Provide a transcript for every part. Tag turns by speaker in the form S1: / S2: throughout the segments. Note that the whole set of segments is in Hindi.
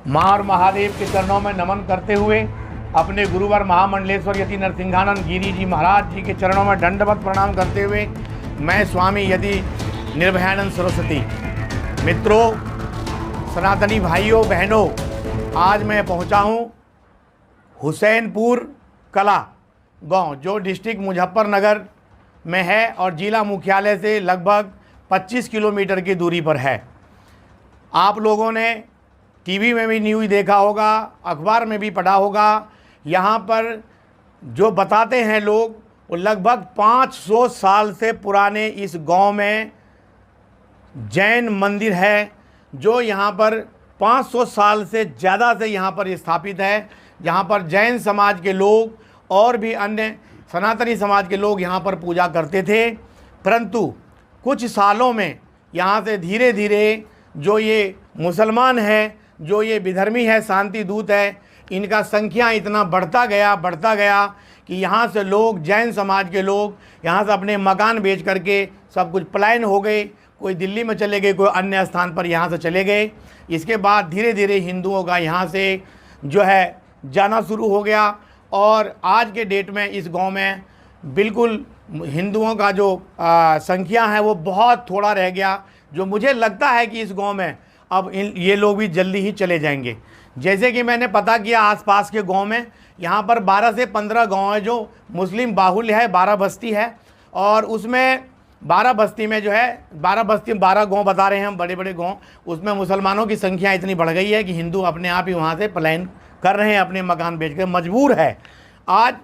S1: माँ और महादेव के चरणों में नमन करते हुए अपने गुरुवर महामंडलेश्वर यति नरसिंहानंद गिरी जी महाराज जी के चरणों में दंडवत प्रणाम करते हुए मैं स्वामी यति निर्भयानंद सरस्वती, मित्रों, सनातनी भाइयों बहनों, आज मैं पहुंचा हूं हुसैनपुर कला गांव जो डिस्ट्रिक्ट मुजफ्फरनगर में है और जिला मुख्यालय से लगभग 25 किलोमीटर की दूरी पर है। आप लोगों ने टीवी में भी न्यूज़ देखा होगा, अखबार में भी पढ़ा होगा। यहाँ पर जो बताते हैं लोग वो लगभग 500 साल से पुराने इस गांव में जैन मंदिर है जो यहाँ पर 500 साल से ज़्यादा से यहाँ पर स्थापित है, जहाँ पर जैन समाज के लोग और भी अन्य सनातनी समाज के लोग यहाँ पर पूजा करते थे। परंतु कुछ सालों में यहाँ से धीरे धीरे जो ये मुसलमान हैं, जो ये विधर्मी है, शांति दूत है, इनका संख्या इतना बढ़ता गया कि यहाँ से लोग, जैन समाज के लोग यहाँ से अपने मकान बेच करके सब कुछ पलायन हो गए। कोई दिल्ली में चले गए, कोई अन्य स्थान पर यहाँ से चले गए। इसके बाद धीरे धीरे हिंदुओं का यहाँ से जो है जाना शुरू हो गया और आज के डेट में इस गांव में बिल्कुल हिंदुओं का जो संख्या है वो बहुत थोड़ा रह गया। जो मुझे लगता है कि इस गांव में अब ये लोग भी जल्दी ही चले जाएंगे। जैसे कि मैंने पता किया आसपास के गांव में, यहाँ पर 12 से 15 गांव है जो मुस्लिम बाहुल्य है, 12 बस्ती है और उसमें 12 बस्ती में जो है 12 बस्ती 12 गांव बता रहे हैं हम, बड़े बड़े गांव, उसमें मुसलमानों की संख्या इतनी बढ़ गई है कि हिंदू अपने आप ही वहाँ से पलायन कर रहे हैं, अपने मकान बेच कर मजबूर है। आज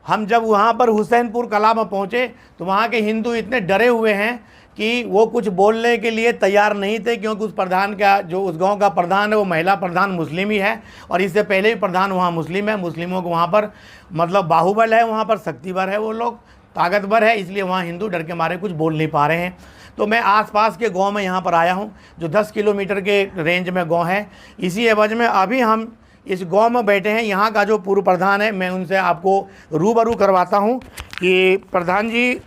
S1: हम जब वहाँ पर हुसैनपुर कला में पहुँचे तो वहाँ के हिंदू इतने डरे हुए हैं कि वो कुछ बोलने के लिए तैयार नहीं थे, क्योंकि उस प्रधान का जो उस गांव का प्रधान है वो महिला प्रधान मुस्लिम ही है और इससे पहले भी प्रधान वहाँ मुस्लिम है। मुस्लिमों को वहाँ पर मतलब बाहुबल है, वहाँ पर शक्तिवर है, वो लोग ताकतवर है, इसलिए वहाँ हिंदू डर के मारे कुछ बोल नहीं पा रहे हैं। तो मैं आसपास के गांव में यहाँ पर आया हूँ जो 10 किलोमीटर के रेंज में गाँव है। इसी एवज में अभी हम इस गांव में बैठे हैं। यहाँ का जो पूर्व प्रधान है, मैं उनसे आपको रूबरू करवाता हूँ कि प्रधान जी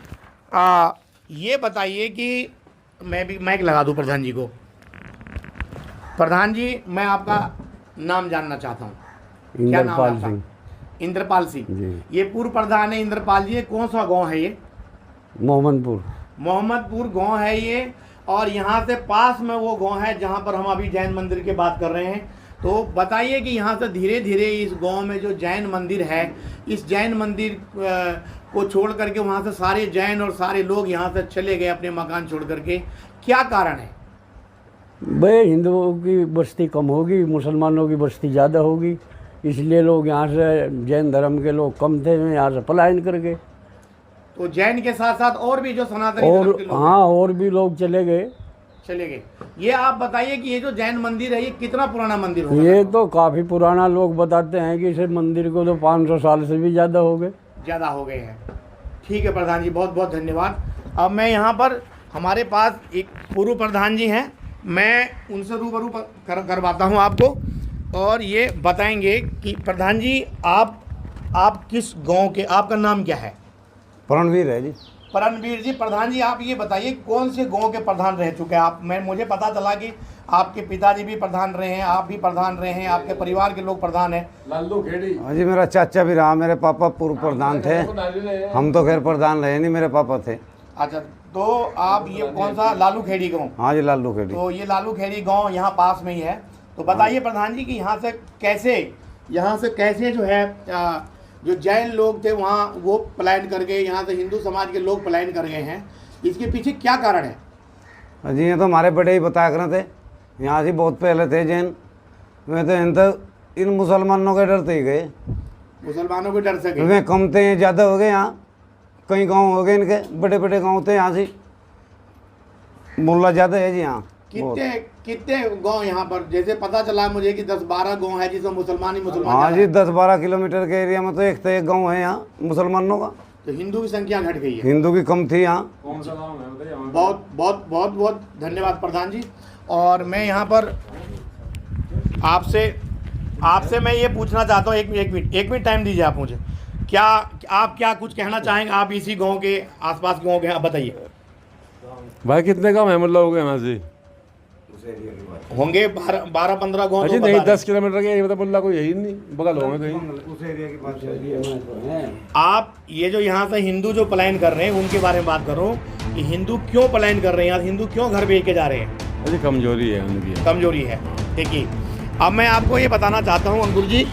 S1: ये बताइए कि मैं भी माइक लगा दूँ प्रधान जी को। प्रधान जी, मैं आपका नाम जानना चाहता हूँ। क्या नाम है आपका? इंद्रपाल सिंह। ये पूर्व प्रधान है इंद्रपाल जी। ये कौन सा गांव है? ये मोहम्मदपुर गांव है ये, और यहाँ से पास में वो गांव है जहाँ पर हम अभी जैन मंदिर की बात कर रहे हैं। तो बताइए कि यहाँ से धीरे धीरे इस गांव में जो जैन मंदिर है, इस जैन मंदिर को छोड़ करके वहाँ से सारे जैन और सारे लोग यहाँ से चले गए अपने मकान छोड़ करके, क्या कारण है?
S2: भाई हिंदुओं की बस्ती कम होगी, मुसलमानों की बस्ती ज़्यादा होगी, इसलिए लोग यहाँ से, जैन धर्म के लोग कम थे, यहाँ से पलायन कर गए।
S1: तो जैन के साथ साथ और भी जो सनातनी धर्म के लोग,
S2: हाँ, और भी लोग चले गए।
S1: ये आप बताइए कि ये जो जैन मंदिर है ये कितना पुराना मंदिर होगा?
S2: ये तो काफ़ी पुराना, लोग बताते हैं कि इस मंदिर को तो 500 साल से भी ज़्यादा हो गए हैं। ठीक है प्रधान जी, बहुत बहुत धन्यवाद। अब मैं यहाँ पर, हमारे पास एक पूर्व प्रधान जी हैं, मैं उनसे रूबरू करवाता हूँ आपको और ये बताएंगे कि प्रधान जी आप किस गांव के, आपका नाम क्या है?
S3: परमवीर है जी।
S1: परमवीर जी। प्रधान जी, आप ये बताइए कौन से गांव के प्रधान रह चुके हैं आप? मुझे पता चला कि आपके पिताजी भी प्रधान रहे हैं, आप भी प्रधान रहे हैं, आपके परिवार के लोग प्रधान हैं।
S3: लालू खेड़ी। हाँ जी, मेरा चाचा भी रहा, मेरे पापा पूर्व प्रधान थे। हम तो खैर प्रधान रहे नहीं, मेरे पापा थे।
S1: अच्छा, तो आप ये कौन सा लालू खेड़ी गाँव?
S3: हाँ जी, लालू खेड़ी।
S1: तो ये लालू खेड़ी गाँव यहाँ पास में ही है। तो बताइए प्रधान जी कि यहाँ से कैसे जो है जो जैन लोग थे वहाँ वो पलायन कर गए, यहाँ से हिंदू समाज के लोग पलायन कर गए हैं, इसके पीछे क्या कारण है?
S3: जी, ये तो हमारे बड़े ही बताया कर थे, यहाँ से बहुत पहले थे जैन। वे तो इन मुसलमानों के डरते ही गए।
S1: मुसलमानों के डर से गए?
S3: वे कम थे, ज़्यादा हो गए। यहाँ कई गांव हो गए इनके, बड़े बड़े गांव थे, यहाँ से मुल्ला ज़्यादा है जी। यहाँ
S1: कितने गांव यहाँ पर? जैसे पता चला मुझे कि 10-12 गांव है जिसमें मुसलमान ही मुसलमान।
S3: हाँ जी, 10-12 किलोमीटर के एरिया में तो एक गांव है यहाँ मुसलमानों का।
S1: तो हिंदू की संख्या घट गई है?
S3: हिंदू की कम थी यहाँ।
S1: कौन सा गांव है? बहुत बहुत बहुत बहुत धन्यवाद प्रधान जी। और मैं यहाँ पर आपसे मैं ये पूछना चाहता हूँ, एक मिनट टाइम दीजिए आप मुझे। आप क्या कुछ कहना चाहेंगे? आप इसी गांव के आसपास गांव के, आप बताइए।
S4: भाई कितने काम है मतलब हो गए यहाँ से?
S1: होंगे 12-15 गाँव
S4: अजी
S1: तो
S4: नहीं,
S1: बता रहे।
S4: 10 किलोमीटर के मतलब मुल्ला कोई यही नहीं, बगल होंगे कहीं।
S3: उस एरिया की बात है।
S1: आप ये जो यहाँ से हिंदू जो पलायन कर रहे हैं उनके बारे में बात करो कि हिंदू क्यों पलायन कर रहे हैं, यहाँ हिंदू क्यों घर बेच के जा रहे हैं?
S4: अजी कमजोरी है उनकी।
S1: कमजोरी है। देखिए, अब मैं आपको ये बताना चाहता हूँ अंकुर जी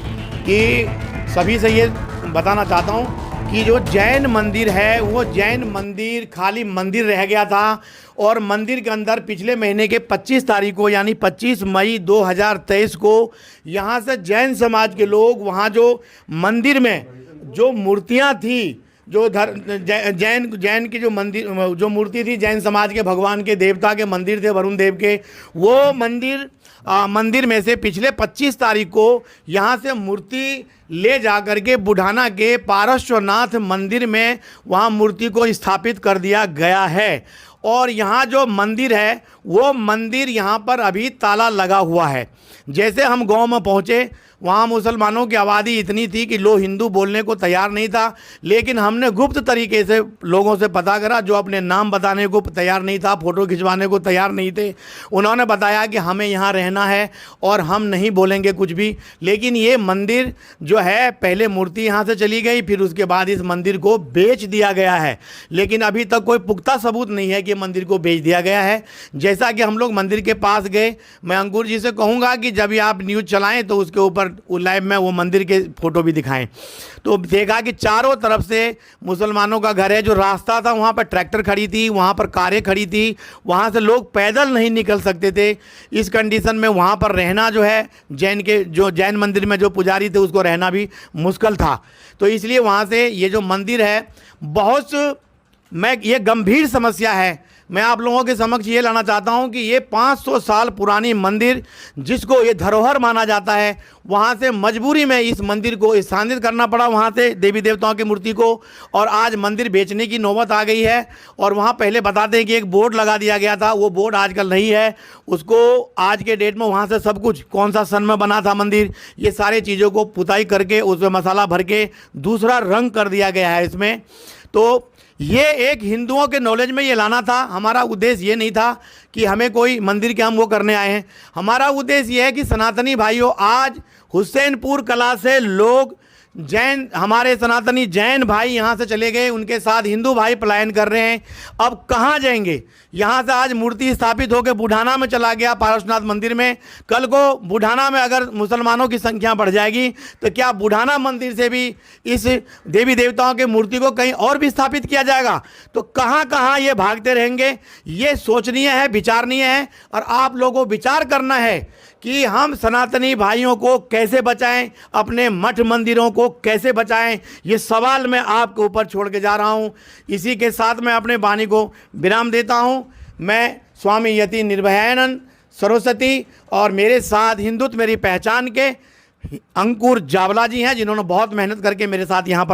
S1: कि सभी से ये बताना चाहता हूँ कि जो जैन मंदिर है वो जैन मंदिर खाली मंदिर रह गया था और मंदिर के अंदर पिछले महीने के 25 तारीख को यानी 25 मई 2023 को यहाँ से जैन समाज के लोग वहाँ जो मंदिर में जो मूर्तियाँ थी, जो जैन की जो मंदिर जो मूर्ति थी जैन समाज के भगवान के देवता के मंदिर थे वरुण देव के, वो मंदिर में से पिछले 25 तारीख को यहाँ से मूर्ति ले जा कर के बुढ़ाना के पारश्वनाथ मंदिर में वहाँ मूर्ति को स्थापित कर दिया गया है। और यहाँ जो मंदिर है वो मंदिर यहाँ पर अभी ताला लगा हुआ है। जैसे हम गांव में पहुँचे वहाँ मुसलमानों की आबादी इतनी थी कि लोग हिंदू बोलने को तैयार नहीं था, लेकिन हमने गुप्त तरीके से लोगों से पता करा जो अपने नाम बताने को तैयार नहीं था, फ़ोटो खिंचवाने को तैयार नहीं थे। उन्होंने बताया कि हमें यहाँ रहना है और हम नहीं बोलेंगे कुछ भी। लेकिन ये मंदिर जो है पहले मूर्ति यहाँ से चली गई, फिर उसके बाद इस मंदिर को बेच दिया गया है, लेकिन अभी तक कोई पुख्ता सबूत नहीं है कि मंदिर को बेच दिया गया है। जैसा कि हम लोग मंदिर के पास गए, मैं अंकुर जी से कहूँगा कि जब भी आप न्यूज़ चलाएँ तो उसके ऊपर लाइव में वो मंदिर के फ़ोटो भी दिखाएं। तो देखा कि चारों तरफ से मुसलमानों का घर है। जो रास्ता था वहाँ पर ट्रैक्टर खड़ी थी, वहाँ पर कारें खड़ी थी, वहाँ से लोग पैदल नहीं निकल सकते थे। इस कंडीशन में वहाँ पर रहना जो है जैन मंदिर में जो पुजारी थे उसको रहना भी मुश्किल था। तो इसलिए वहाँ से ये जो मंदिर है ये गंभीर समस्या है। मैं आप लोगों के समक्ष ये लाना चाहता हूँ कि ये 500 साल पुरानी मंदिर जिसको ये धरोहर माना जाता है, वहाँ से मजबूरी में इस मंदिर को स्थानांतरित करना पड़ा, वहाँ से देवी देवताओं की मूर्ति को, और आज मंदिर बेचने की नौबत आ गई है। और वहाँ पहले बताते हैं कि एक बोर्ड लगा दिया गया था, वो बोर्ड आजकल नहीं है। उसको आज के डेट में वहाँ से सब कुछ कौन सा सन में बना था मंदिर, ये सारे चीज़ों को पुताई करके उसमें मसाला भर के दूसरा रंग कर दिया गया है इसमें। तो ये एक हिंदुओं के नॉलेज में ये लाना था। हमारा उद्देश्य ये नहीं था कि हमें कोई मंदिर के हम वो करने आए हैं। हमारा उद्देश्य ये है कि सनातनी भाइयों, आज हुसैनपुर कला से लोग हमारे सनातनी जैन भाई यहाँ से चले गए, उनके साथ हिंदू भाई पलायन कर रहे हैं। अब कहाँ जाएंगे? यहाँ से आज मूर्ति स्थापित होकर बुढ़ाना में चला गया पारसनाथ मंदिर में। कल को बुढ़ाना में अगर मुसलमानों की संख्या बढ़ जाएगी तो क्या बुढ़ाना मंदिर से भी इस देवी देवताओं के मूर्ति को कहीं और भी स्थापित किया जाएगा? तो कहाँ कहाँ ये भागते रहेंगे? ये सोचनीय है, विचारणीय है। और आप लोगों को विचार करना है कि हम सनातनी भाइयों को कैसे बचाएं, अपने मठ मंदिरों को कैसे बचाएं। ये सवाल मैं आपके ऊपर छोड़ के जा रहा हूं। इसी के साथ मैं अपने वाणी को विराम देता हूं। मैं स्वामी यति निर्भयानंद सरस्वती और मेरे साथ हिंदुत्व मेरी पहचान के अंकुर जावला जी हैं, जिन्होंने बहुत मेहनत करके मेरे साथ यहाँ पर